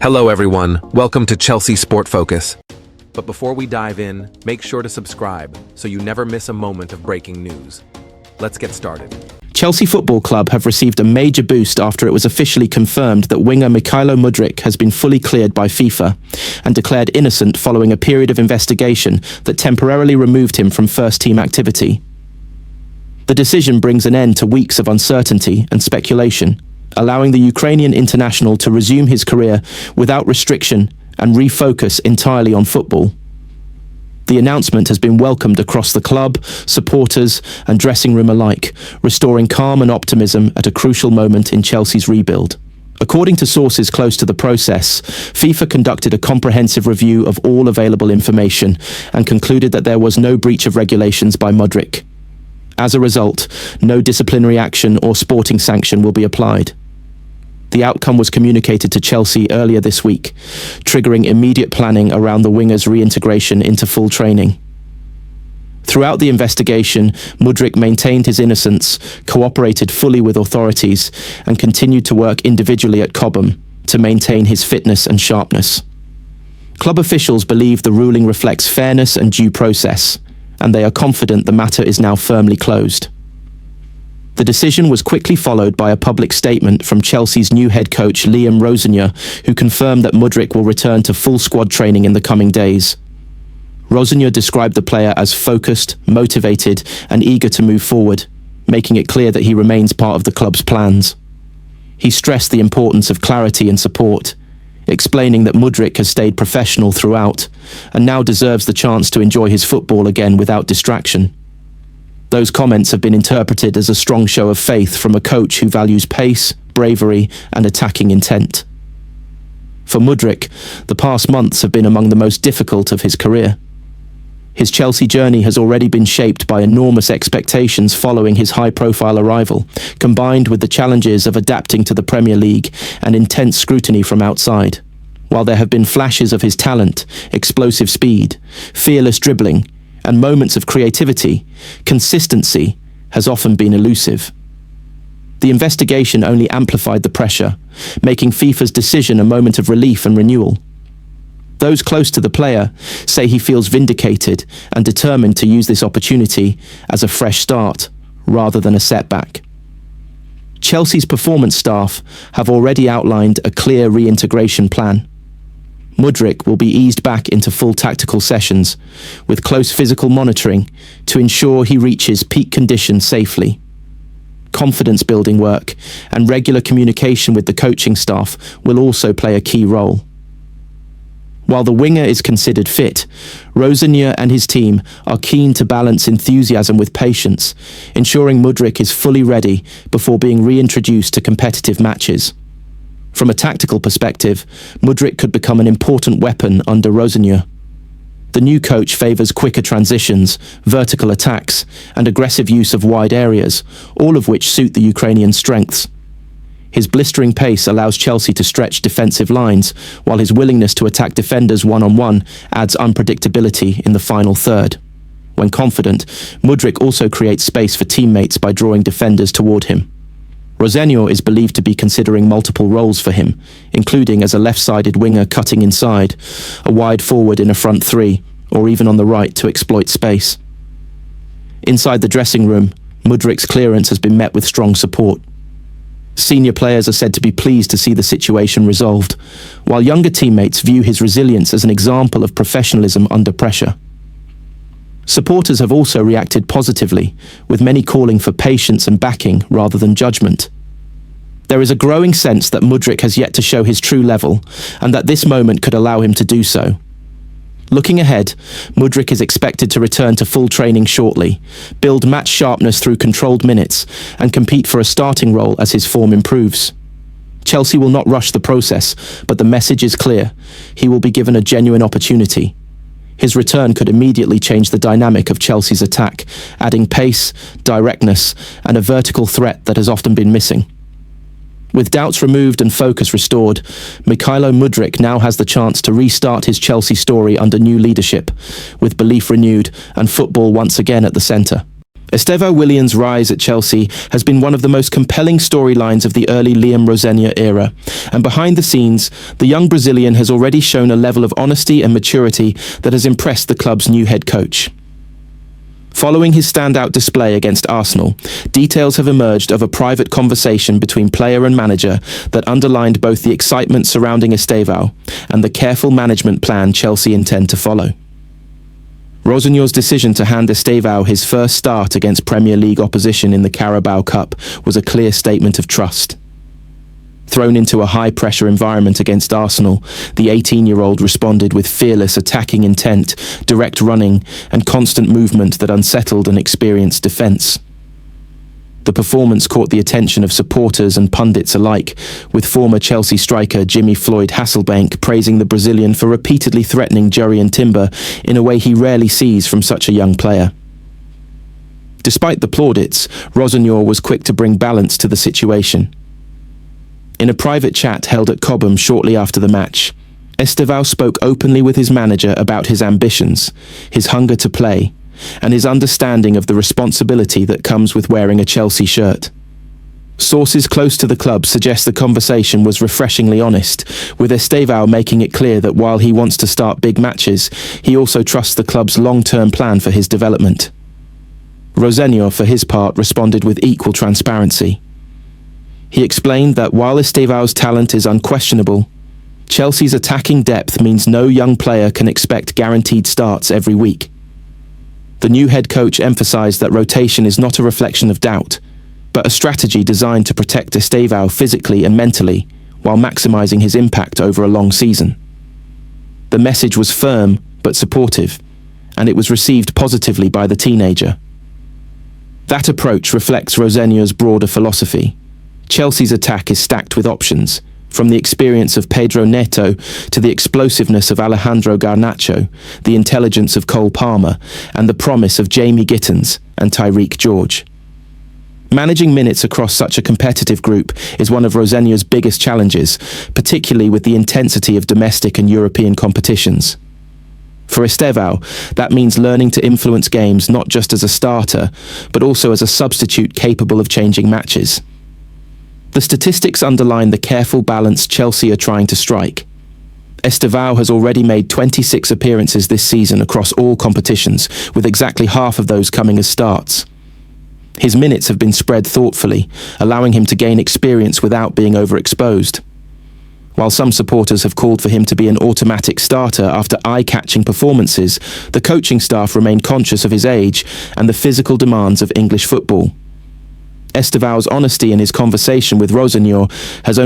Hello everyone, welcome to Chelsea Sport Focus. But before we dive in, make sure to subscribe so you never miss a moment of breaking news. Let's get started. Chelsea Football Club have received a major boost after it was officially confirmed that winger Mudryk has been fully cleared by FIFA and declared innocent following a period of investigation that temporarily removed him from first-team activity. The decision brings an end to weeks of uncertainty and speculation, allowing the Ukrainian international to resume his career without restriction and refocus entirely on football. The announcement has been welcomed across the club, supporters and dressing room alike, restoring calm and optimism at a crucial moment in Chelsea's rebuild. According to sources close to the process, FIFA conducted a comprehensive review of all available information and concluded that there was no breach of regulations by Mudryk. As a result, no disciplinary action or sporting sanction will be applied. The outcome was communicated to Chelsea earlier this week, triggering immediate planning around the winger's reintegration into full training. Throughout the investigation, Mudryk maintained his innocence, cooperated fully with authorities, and continued to work individually at Cobham to maintain his fitness and sharpness. Club officials believe the ruling reflects fairness and due process, and they are confident the matter is now firmly closed. The decision was quickly followed by a public statement from Chelsea's new head coach Liam Rosenir, who confirmed that Mudryk will return to full squad training in the coming days. Rosnior described the player as focused, motivated and eager to move forward, making it clear that he remains part of the club's plans. He stressed the importance of clarity and support, explaining that Mudryk has stayed professional throughout and now deserves the chance to enjoy his football again without distraction. Those comments have been interpreted as a strong show of faith from a coach who values pace, bravery and attacking intent. For Mudryk, the past months have been among the most difficult of his career. His Chelsea journey has already been shaped by enormous expectations following his high-profile arrival, combined with the challenges of adapting to the Premier League and intense scrutiny from outside. While there have been flashes of his talent, explosive speed, fearless dribbling, and moments of creativity, consistency has often been elusive. The investigation only amplified the pressure, making FIFA's decision a moment of relief and renewal. Those close to the player say he feels vindicated and determined to use this opportunity as a fresh start, rather than a setback. Chelsea's performance staff have already outlined a clear reintegration plan. Mudryk will be eased back into full tactical sessions, with close physical monitoring to ensure he reaches peak condition safely. Confidence-building work and regular communication with the coaching staff will also play a key role. While the winger is considered fit, Rosnior and his team are keen to balance enthusiasm with patience, ensuring Mudryk is fully ready before being reintroduced to competitive matches. From a tactical perspective, Mudryk could become an important weapon under Rosnior. The new coach favours quicker transitions, vertical attacks, and aggressive use of wide areas, all of which suit the Ukrainian strengths. His blistering pace allows Chelsea to stretch defensive lines, while his willingness to attack defenders one-on-one adds unpredictability in the final third. When confident, Mudryk also creates space for teammates by drawing defenders toward him. Rosnior is believed to be considering multiple roles for him, including as a left-sided winger cutting inside, a wide forward in a front three, or even on the right to exploit space. Inside the dressing room, Mudryk's clearance has been met with strong support. Senior players are said to be pleased to see the situation resolved, while younger teammates view his resilience as an example of professionalism under pressure. Supporters have also reacted positively, with many calling for patience and backing rather than judgment. There is a growing sense that Mudryk has yet to show his true level, and that this moment could allow him to do so. Looking ahead, Mudryk is expected to return to full training shortly, build match sharpness through controlled minutes, and compete for a starting role as his form improves. Chelsea will not rush the process, but the message is clear: he will be given a genuine opportunity. His return could immediately change the dynamic of Chelsea's attack, adding pace, directness, and a vertical threat that has often been missing. With doubts removed and focus restored, Mudryk now has the chance to restart his Chelsea story under new leadership, with belief renewed and football once again at the centre. Estevao Willian's rise at Chelsea has been one of the most compelling storylines of the early Liam Rosenir era, and behind the scenes, the young Brazilian has already shown a level of honesty and maturity that has impressed the club's new head coach. Following his standout display against Arsenal, details have emerged of a private conversation between player and manager that underlined both the excitement surrounding Estevao and the careful management plan Chelsea intend to follow. Rosnior's decision to hand Estevao his first start against Premier League opposition in the Carabao Cup was a clear statement of trust. Thrown into a high-pressure environment against Arsenal, the 18-year-old responded with fearless attacking intent, direct running, and constant movement that unsettled an experienced defence. The performance caught the attention of supporters and pundits alike, with former Chelsea striker Jimmy Floyd Hasselbank praising the Brazilian for repeatedly threatening Jurrien Timber in a way he rarely sees from such a young player. Despite the plaudits, Rosnior was quick to bring balance to the situation. In a private chat held at Cobham shortly after the match, Estevao spoke openly with his manager about his ambitions, his hunger to play, and his understanding of the responsibility that comes with wearing a Chelsea shirt. Sources close to the club suggest the conversation was refreshingly honest, with Estevao making it clear that while he wants to start big matches, he also trusts the club's long-term plan for his development. Rosnior, for his part, responded with equal transparency. He explained that while Estevao's talent is unquestionable, Chelsea's attacking depth means no young player can expect guaranteed starts every week. The new head coach emphasised that rotation is not a reflection of doubt, but a strategy designed to protect Estevao physically and mentally, while maximising his impact over a long season. The message was firm but supportive, and it was received positively by the teenager. That approach reflects Rosenior's broader philosophy. Chelsea's attack is stacked with options, from the experience of Pedro Neto to the explosiveness of Alejandro Garnacho, the intelligence of Cole Palmer, and the promise of Jamie Gittins and Tyreek George. Managing minutes across such a competitive group is one of Rosenior's biggest challenges, particularly with the intensity of domestic and European competitions. For Estevao, that means learning to influence games not just as a starter, but also as a substitute capable of changing matches. The statistics underline the careful balance Chelsea are trying to strike. Estevao has already made 26 appearances this season across all competitions, with exactly half of those coming as starts. His minutes have been spread thoughtfully, allowing him to gain experience without being overexposed. While some supporters have called for him to be an automatic starter after eye-catching performances, the coaching staff remain conscious of his age and the physical demands of English football. Estevao's honesty in his conversation with Rosnior has